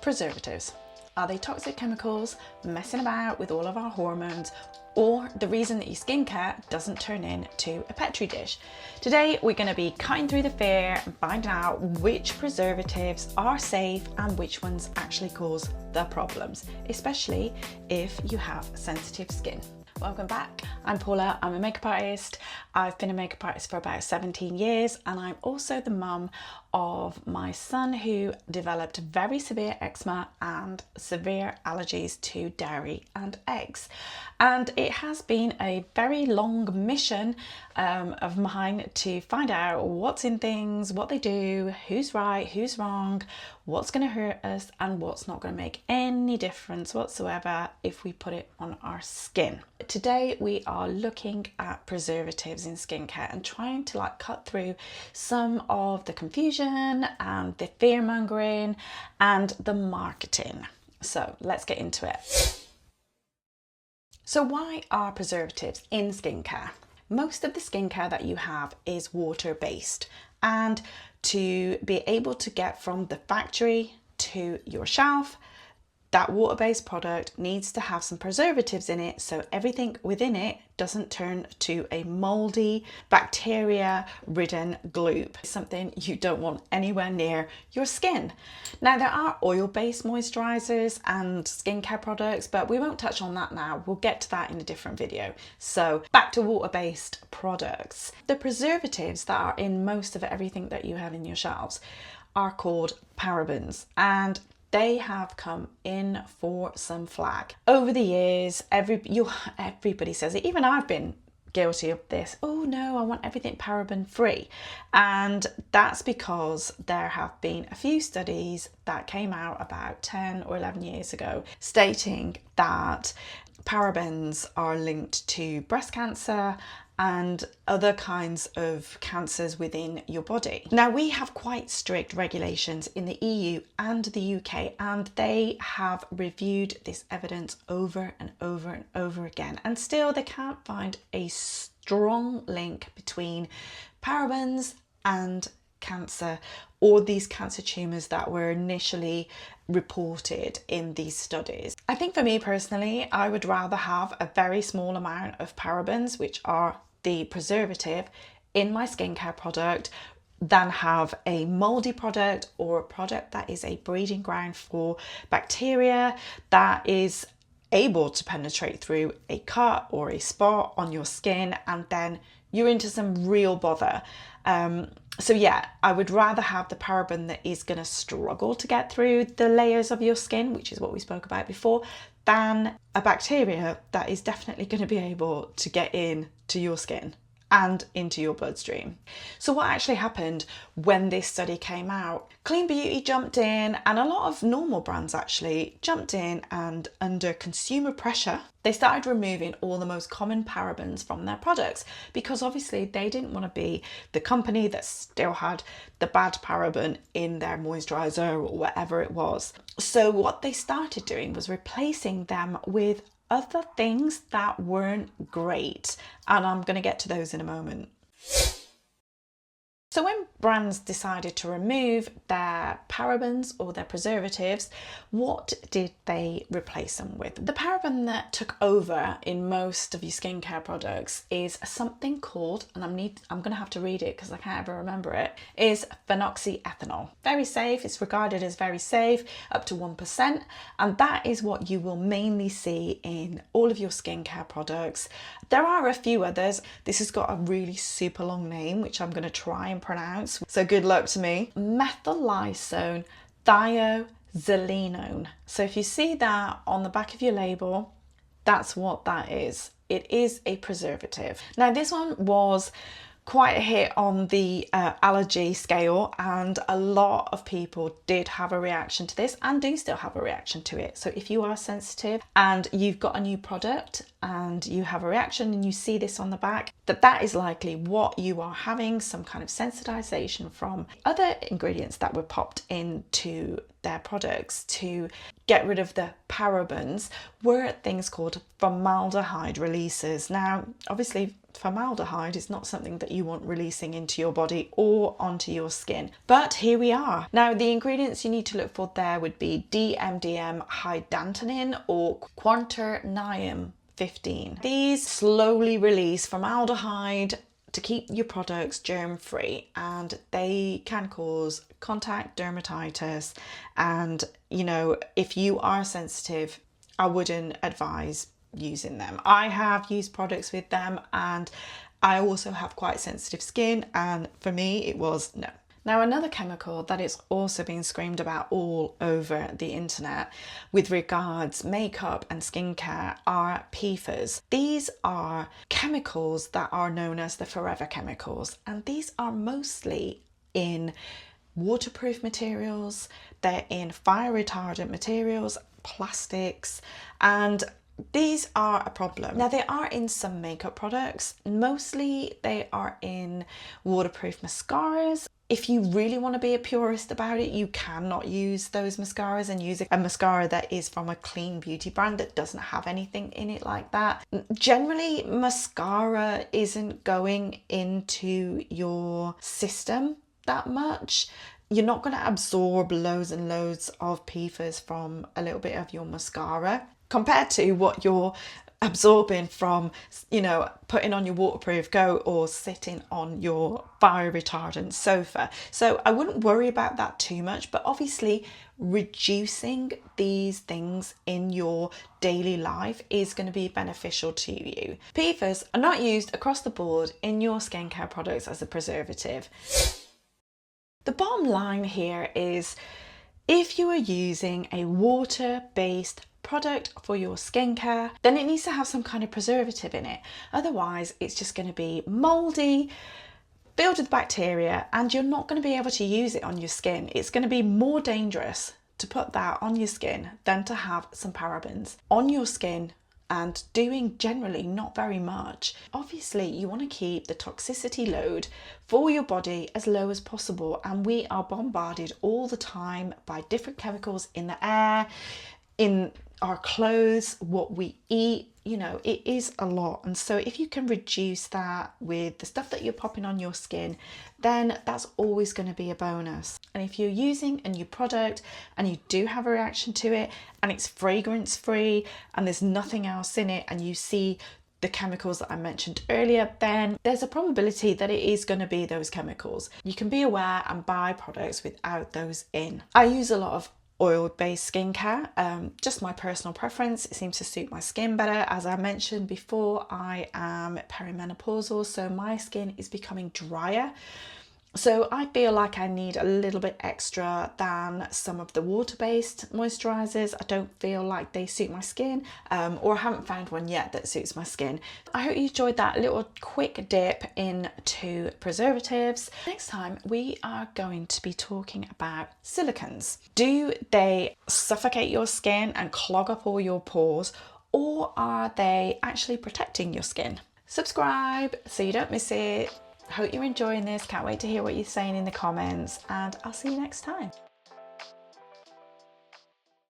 Preservatives. Are they toxic chemicals messing about with all of our hormones, or the reason that your skincare doesn't turn into a petri dish? Today we're going to be cutting through the fear and finding out which preservatives are safe and which ones actually cause the problems, especially if you have sensitive skin. Welcome back. I'm Paula. I'm a makeup artist. I've been a makeup artist for about 17 years, and I'm also the mum of my son who developed very severe eczema and severe allergies to dairy and eggs. And it has been a very long mission of mine to find out what's in things, what they do, who's right, who's wrong, what's going to hurt us, and what's not going to make any difference whatsoever if we put it on our skin. Today we are looking at preservatives in skincare and trying to cut through some of the confusion and the fear mongering and the marketing. So let's get into it. So why are preservatives in skincare? Most of the skincare that you have is water-based, and to be able to get from the factory to your shelf, that water-based product needs to have some preservatives in it so everything within it doesn't turn to a moldy, bacteria-ridden gloop. Something you don't want anywhere near your skin. Now, there are oil-based moisturizers and skincare products, but we won't touch on that now. We'll get to that in a different video. So back to water-based products. The preservatives that are in most of everything that you have in your shelves are called parabens, and they have come in for some flack. Over the years, everybody says it. Even I've been guilty of this. Oh no, I want everything paraben free. And that's because there have been a few studies that came out about 10 or 11 years ago stating that parabens are linked to breast cancer and other kinds of cancers within your body. Now, we have quite strict regulations in the EU and the UK, and they have reviewed this evidence over and over and over again, and still they can't find a strong link between parabens and cancer, or these cancer tumours that were initially reported in these studies. I think for me personally, I would rather have a very small amount of parabens, which are the preservative, in my skincare product than have a moldy product or a product that is a breeding ground for bacteria that is able to penetrate through a cut or a spot on your skin, and then you're into some real bother. So yeah, I would rather have the paraben that is going to struggle to get through the layers of your skin, which is what we spoke about before, than a bacteria that is definitely going to be able to get in to your skin and into your bloodstream. So what actually happened when this study came out? Clean Beauty jumped in, and a lot of normal brands actually jumped in, and under consumer pressure, they started removing all the most common parabens from their products, because obviously they didn't want to be the company that still had the bad paraben in their moisturizer or whatever it was. So what they started doing was replacing them with other things that weren't great, and I'm going to get to those in a moment. So when brands decided to remove their parabens or their preservatives, what did they replace them with? The paraben that took over in most of your skincare products is something called, and I'm going to have to read it because I can't ever remember it, is phenoxyethanol. Very safe. It's regarded as very safe, up to 1%, and that is what you will mainly see in all of your skincare products. There are a few others. This has got a really super long name, which I'm going to try and pronounce, so good luck to me. Methylisone thiazolinone. So if you see that on the back of your label, that's what that is. It is a preservative. Now, this one was quite a hit on the allergy scale, and a lot of people did have a reaction to this and do still have a reaction to it. So if you are sensitive and you've got a new product and you have a reaction and you see this on the back, that is likely what you are having some kind of sensitization from. Other ingredients that were popped into their products to get rid of the parabens were things called formaldehyde releases. Now, obviously, formaldehyde is not something that you want releasing into your body or onto your skin. But here we are. Now, the ingredients you need to look for there would be DMDM hydantoin or quaternium 15. These slowly release formaldehyde to keep your products germ-free, and they can cause contact dermatitis. And you know, if you are sensitive, I wouldn't advise using them. I have used products with them, and I also have quite sensitive skin, and for me it was no. Now, another chemical that is also being screamed about all over the internet with regards makeup and skincare are PFAS. These are chemicals that are known as the forever chemicals, and these are mostly in waterproof materials, they're in fire retardant materials, plastics, and these are a problem. Now, they are in some makeup products. Mostly they are in waterproof mascaras. If you really want to be a purist about it, you cannot use those mascaras and use a mascara that is from a clean beauty brand that doesn't have anything in it like that. Generally, mascara isn't going into your system that much. You're not going to absorb loads and loads of PFAS from a little bit of your mascara compared to what you're absorbing from, you know, putting on your waterproof coat or sitting on your fire retardant sofa. So I wouldn't worry about that too much, but obviously reducing these things in your daily life is going to be beneficial to you. PFAS are not used across the board in your skincare products as a preservative. The bottom line here is, if you are using a water-based product for your skincare, then it needs to have some kind of preservative in it. Otherwise, it's just going to be moldy, filled with bacteria, and you're not going to be able to use it on your skin. It's going to be more dangerous to put that on your skin than to have some parabens on your skin and doing generally not very much. Obviously, you want to keep the toxicity load for your body as low as possible, and we are bombarded all the time by different chemicals in the air, in our clothes, what we eat. You know, it is a lot. And so if you can reduce that with the stuff that you're popping on your skin, then that's always going to be a bonus. And if you're using a new product and you do have a reaction to it and it's fragrance free and there's nothing else in it, and you see the chemicals that I mentioned earlier, then there's a probability that it is going to be those chemicals. You can be aware and buy products without those in. I use a lot of oil-based skincare, just my personal preference. It seems to suit my skin better. As I mentioned before, I am perimenopausal, so my skin is becoming drier. So I feel like I need a little bit extra than some of the water-based moisturizers. I don't feel like they suit my skin, or I haven't found one yet that suits my skin. I hope you enjoyed that little quick dip into preservatives. Next time we are going to be talking about silicons. Do they suffocate your skin and clog up all your pores, or are they actually protecting your skin? Subscribe so you don't miss it. Hope you're enjoying this. Can't wait to hear what you're saying in the comments, and I'll see you next time.